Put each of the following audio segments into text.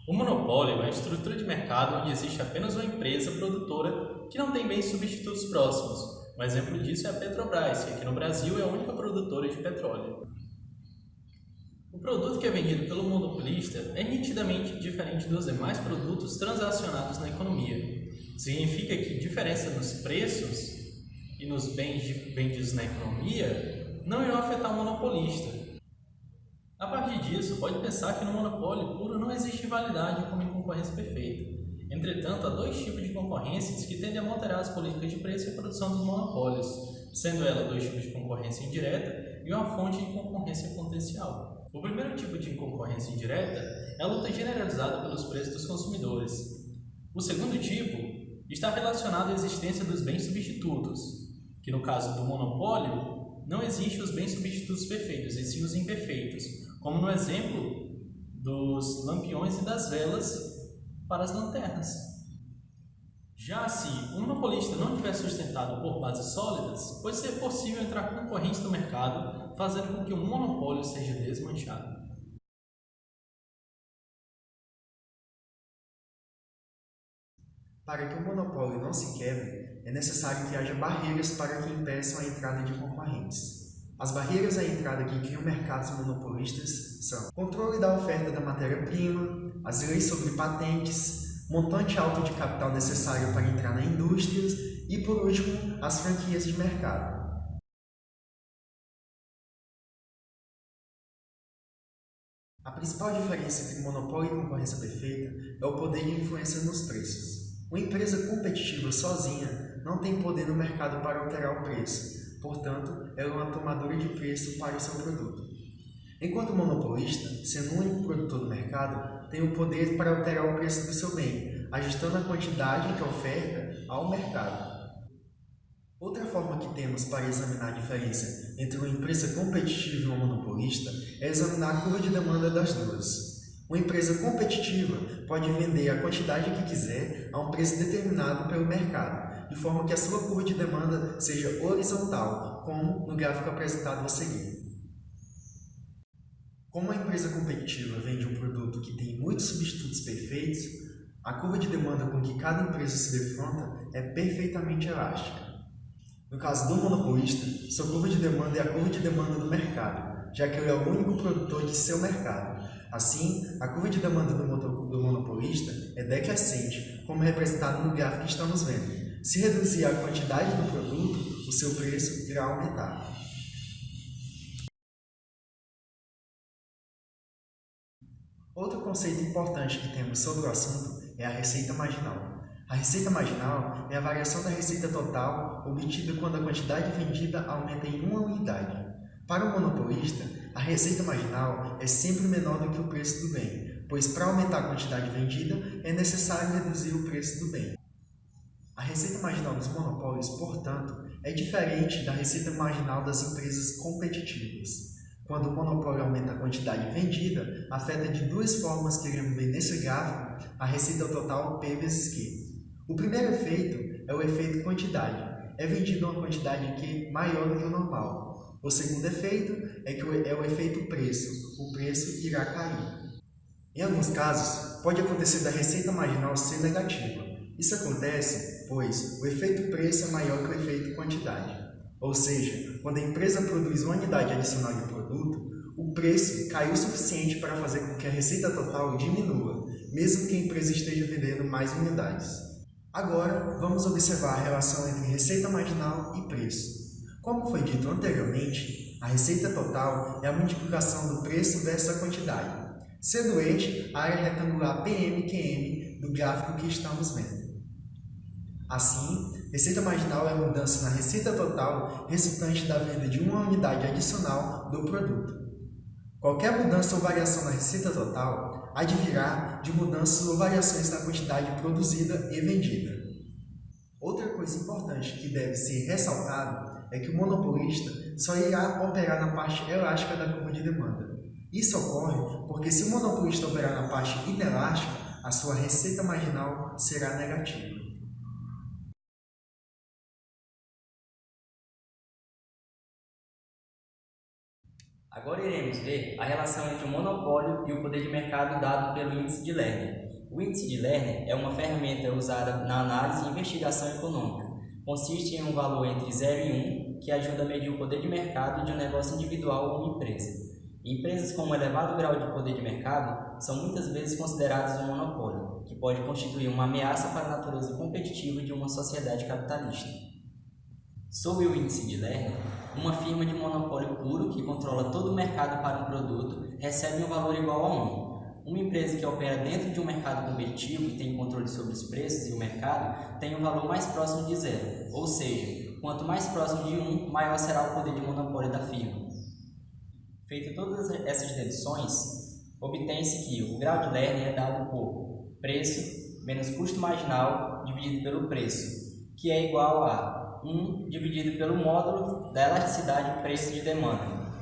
O monopólio é uma estrutura de mercado onde existe apenas uma empresa produtora que não tem bens substitutos próximos. Um exemplo disso é a Petrobras, que aqui no Brasil é a única produtora de petróleo. O produto que é vendido pelo monopolista é nitidamente diferente dos demais produtos transacionados na economia. Significa que diferença nos preços e nos bens vendidos na economia não irão afetar o monopolista. A partir disso, pode pensar que no monopólio puro não existe rivalidade como em concorrência perfeita. Entretanto, há dois tipos de concorrências que tendem a moderar as políticas de preço e produção dos monopólios, sendo ela dois tipos de concorrência indireta e uma fonte de concorrência potencial. O primeiro tipo de concorrência indireta é a luta generalizada pelos preços dos consumidores. O segundo tipo está relacionado à existência dos bens substitutos, que no caso do monopólio, não existem os bens substitutos perfeitos, e sim os imperfeitos, como no exemplo dos lampiões e das velas para as lanternas. Já se o monopolista não estiver sustentado por bases sólidas, pode ser possível entrar concorrente no mercado, fazendo com que o monopólio seja desmanchado. Para que o monopólio não se quebre, é necessário que haja barreiras para que impeçam a entrada de concorrentes. As barreiras à entrada que criam mercados monopolistas são: controle da oferta da matéria-prima, as leis sobre patentes, montante alto de capital necessário para entrar na indústria e, por último, as franquias de mercado. A principal diferença entre monopólio e concorrência perfeita é o poder de influência nos preços. Uma empresa competitiva sozinha não tem poder no mercado para alterar o preço, portanto, ela é uma tomadora de preço para o seu produto. Enquanto o monopolista, sendo o único produtor do mercado, tem o poder para alterar o preço do seu bem, ajustando a quantidade que oferta ao mercado. Outra forma que temos para examinar a diferença entre uma empresa competitiva e uma monopolista é examinar a curva de demanda das duas. Uma empresa competitiva pode vender a quantidade que quiser a um preço determinado pelo mercado, de forma que a sua curva de demanda seja horizontal, como no gráfico apresentado a seguir. Como a empresa competitiva vende um produto que tem muitos substitutos perfeitos, a curva de demanda com que cada empresa se defronta é perfeitamente elástica. No caso do monopolista, sua curva de demanda é a curva de demanda do mercado, já que ele é o único produtor de seu mercado. Assim, a curva de demanda do monopolista é decrescente, como representado no gráfico que estamos vendo. Se reduzir a quantidade do produto, o seu preço irá aumentar. Outro conceito importante que temos sobre o assunto é a receita marginal. A receita marginal é a variação da receita total obtida quando a quantidade vendida aumenta em uma unidade. Para o monopolista, a receita marginal é sempre menor do que o preço do bem, pois para aumentar a quantidade vendida é necessário reduzir o preço do bem. A receita marginal dos monopólios, portanto, é diferente da receita marginal das empresas competitivas. Quando o monopólio aumenta a quantidade vendida, afeta de duas formas que iremos ver nesse gráfico a receita total P vezes Q. O primeiro efeito é o efeito quantidade. É vendido uma quantidade Q maior do que o normal. O segundo efeito é o efeito preço. O preço irá cair. Em alguns casos, pode acontecer da receita marginal ser negativa. Isso acontece, pois o efeito preço é maior que o efeito quantidade. Ou seja, quando a empresa produz uma unidade adicional de produto, o preço cai o suficiente para fazer com que a receita total diminua, mesmo que a empresa esteja vendendo mais unidades. Agora, vamos observar a relação entre receita marginal e preço. Como foi dito anteriormente, a receita total é a multiplicação do preço versus a quantidade, sendo este a área retangular PMQM do gráfico que estamos vendo. Assim, receita marginal é a mudança na receita total resultante da venda de uma unidade adicional do produto. Qualquer mudança ou variação na receita total advirá de mudanças ou variações na quantidade produzida e vendida. Outra coisa importante que deve ser ressaltado é que o monopolista só irá operar na parte elástica da curva de demanda. Isso ocorre porque se o monopolista operar na parte inelástica, a sua receita marginal será negativa. Agora iremos ver a relação entre o monopólio e o poder de mercado dado pelo índice de Lerner. O índice de Lerner é uma ferramenta usada na análise e investigação econômica. Consiste em um valor entre 0 e 1 que ajuda a medir o poder de mercado de um negócio individual ou uma empresa. Empresas com um elevado grau de poder de mercado são muitas vezes consideradas um monopólio, que pode constituir uma ameaça para a natureza competitiva de uma sociedade capitalista. Sob o índice de Lerner, uma firma de monopólio puro que controla todo o mercado para um produto recebe um valor igual a 1. Uma empresa que opera dentro de um mercado competitivo e tem controle sobre os preços e o mercado tem um valor mais próximo de 0, ou seja, quanto mais próximo de 1, maior será o poder de monopólio da firma. Feito todas essas deduções, obtém-se que o grau de Lerner é dado por preço menos custo marginal dividido pelo preço, que é igual a 1 dividido pelo módulo da elasticidade preço de demanda.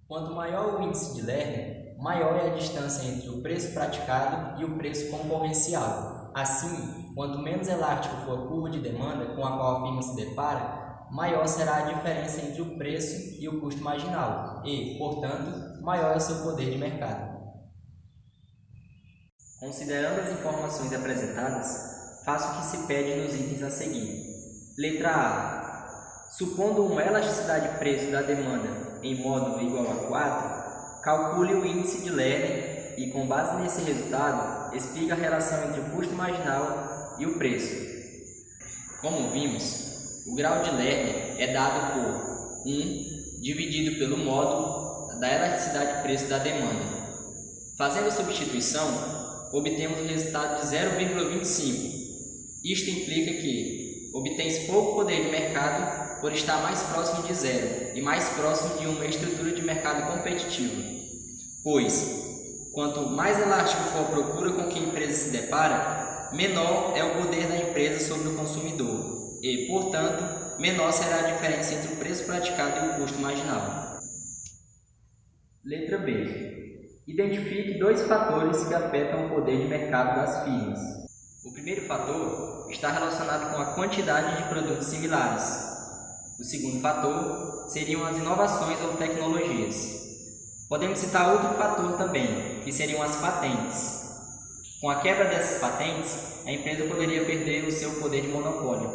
Quanto maior o índice de Lerner, maior é a distância entre o preço praticado e o preço concorrencial. Assim, quanto menos elástica for a curva de demanda com a qual a firma se depara, maior será a diferença entre o preço e o custo marginal e, portanto, maior é o seu poder de mercado. Considerando as informações apresentadas, faça o que se pede nos itens a seguir. Letra A. Supondo uma elasticidade preço da demanda em módulo igual a 4, calcule o índice de Lerner e, com base nesse resultado, explique a relação entre o custo marginal e o preço. Como vimos, o grau de Lerner é dado por 1 dividido pelo módulo da elasticidade preço da demanda. Fazendo a substituição, obtemos o resultado de 0,25. Isto implica que obtém-se pouco poder de mercado por estar mais próximo de 0 e mais próximo de uma estrutura de mercado competitiva, pois, quanto mais elástico for a procura com que a empresa se depara, menor é o poder da empresa sobre o consumidor e, portanto, menor será a diferença entre o preço praticado e o custo marginal. Letra B. Identifique 2 fatores que afetam o poder de mercado das firmas. O primeiro fator está relacionado com a quantidade de produtos similares. O segundo fator seriam as inovações ou tecnologias. Podemos citar outro fator também, que seriam as patentes. Com a quebra dessas patentes, a empresa poderia perder o seu poder de monopólio.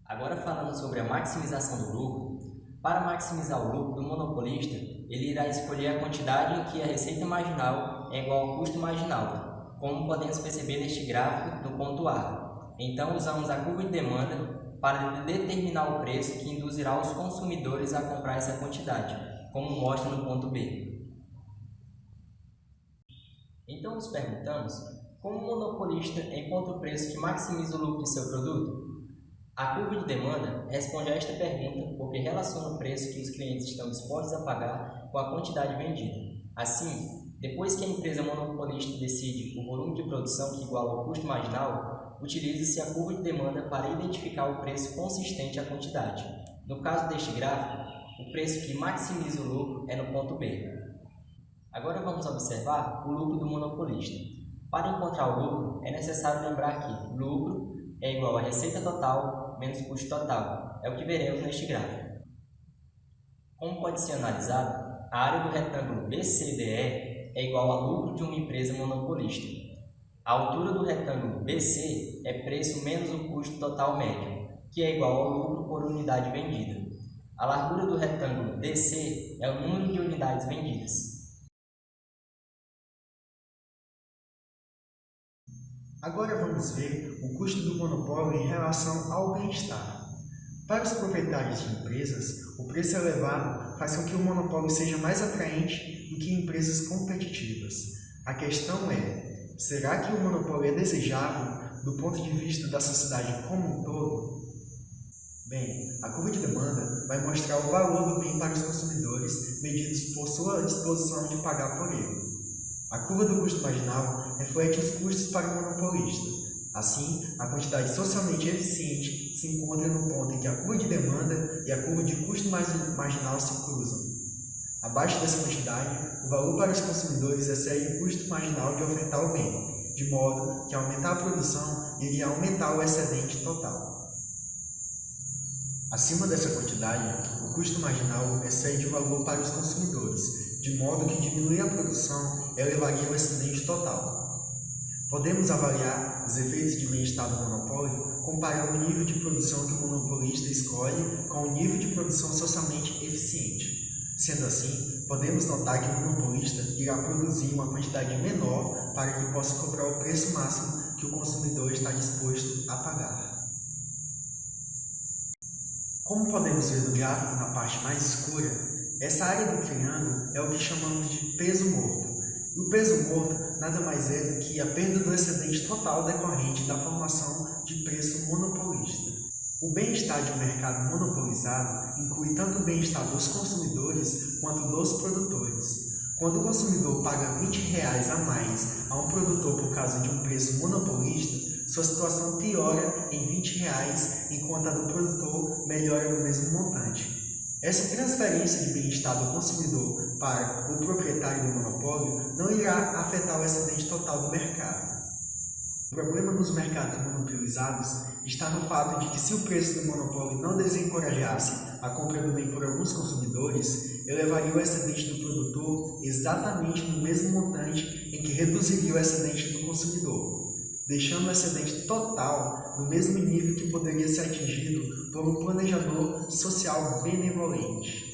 Agora falando sobre a maximização do lucro, para maximizar o lucro do monopolista, ele irá escolher a quantidade em que a receita marginal é igual ao custo marginal, como podemos perceber neste gráfico no ponto A. Então usamos a curva de demanda para determinar o preço que induzirá os consumidores a comprar essa quantidade, como mostra no ponto B. Então nos perguntamos, como o monopolista encontra o preço que maximiza o lucro de seu produto? A curva de demanda responde a esta pergunta porque relaciona o preço que os clientes estão dispostos a pagar com a quantidade vendida. Assim, depois que a empresa monopolista decide o volume de produção que iguala ao custo marginal, utiliza-se a curva de demanda para identificar o preço consistente à quantidade. No caso deste gráfico, o preço que maximiza o lucro é no ponto B. Agora vamos observar o lucro do monopolista. Para encontrar o lucro, é necessário lembrar que lucro é igual a receita total menos custo total. É o que veremos neste gráfico. Como pode ser analisado, a área do retângulo BCDE é igual ao lucro de uma empresa monopolista. A altura do retângulo BC é preço menos o custo total médio, que é igual ao lucro por unidade vendida. A largura do retângulo DC é o número de unidades vendidas. Agora vamos ver o custo do monopólio em relação ao bem-estar. Para os proprietários de empresas, o preço elevado faz com que o monopólio seja mais atraente do que empresas competitivas. A questão é, será que o monopólio é desejável do ponto de vista da sociedade como um todo? Bem, a curva de demanda vai mostrar o valor do bem para os consumidores medidos por sua disposição de pagar por ele. A curva do custo marginal reflete os custos para o monopolista. Assim, a quantidade socialmente eficiente se encontra no ponto em que a curva de demanda e a curva de custo marginal se cruzam. Abaixo dessa quantidade, o valor para os consumidores excede o custo marginal de ofertar o bem, de modo que aumentar a produção iria aumentar o excedente total. Acima dessa quantidade, o custo marginal excede o valor para os consumidores, de modo que diminuir a produção elevaria o excedente total. Podemos avaliar os efeitos de bem-estar do monopólio comparando o nível de produção que o monopolista escolhe com o nível de produção socialmente eficiente. Sendo assim, podemos notar que o monopolista irá produzir uma quantidade menor para que possa cobrar o preço máximo que o consumidor está disposto a pagar. Como podemos ver no gráfico na parte mais escura, essa área do triângulo é o que chamamos de peso morto. E o peso morto nada mais é do que a perda do excedente total decorrente da formação de preço monopolista. O bem-estar de um mercado monopolizado inclui tanto o bem-estar dos consumidores quanto dos produtores. Quando o consumidor paga R$20 a mais a um produtor por causa de um preço monopolista, sua situação piora em R$20, enquanto a do produtor melhora no mesmo montante. Essa transferência de bem-estar do consumidor para o proprietário do monopólio não irá afetar o excedente total do mercado. O problema nos mercados monopolizados está no fato de que, se o preço do monopólio não desencorajasse a compra do bem por alguns consumidores, elevaria o excedente do produtor exatamente no mesmo montante em que reduziria o excedente do consumidor, deixando o excedente total no mesmo nível que poderia ser atingido por um planejador social benevolente.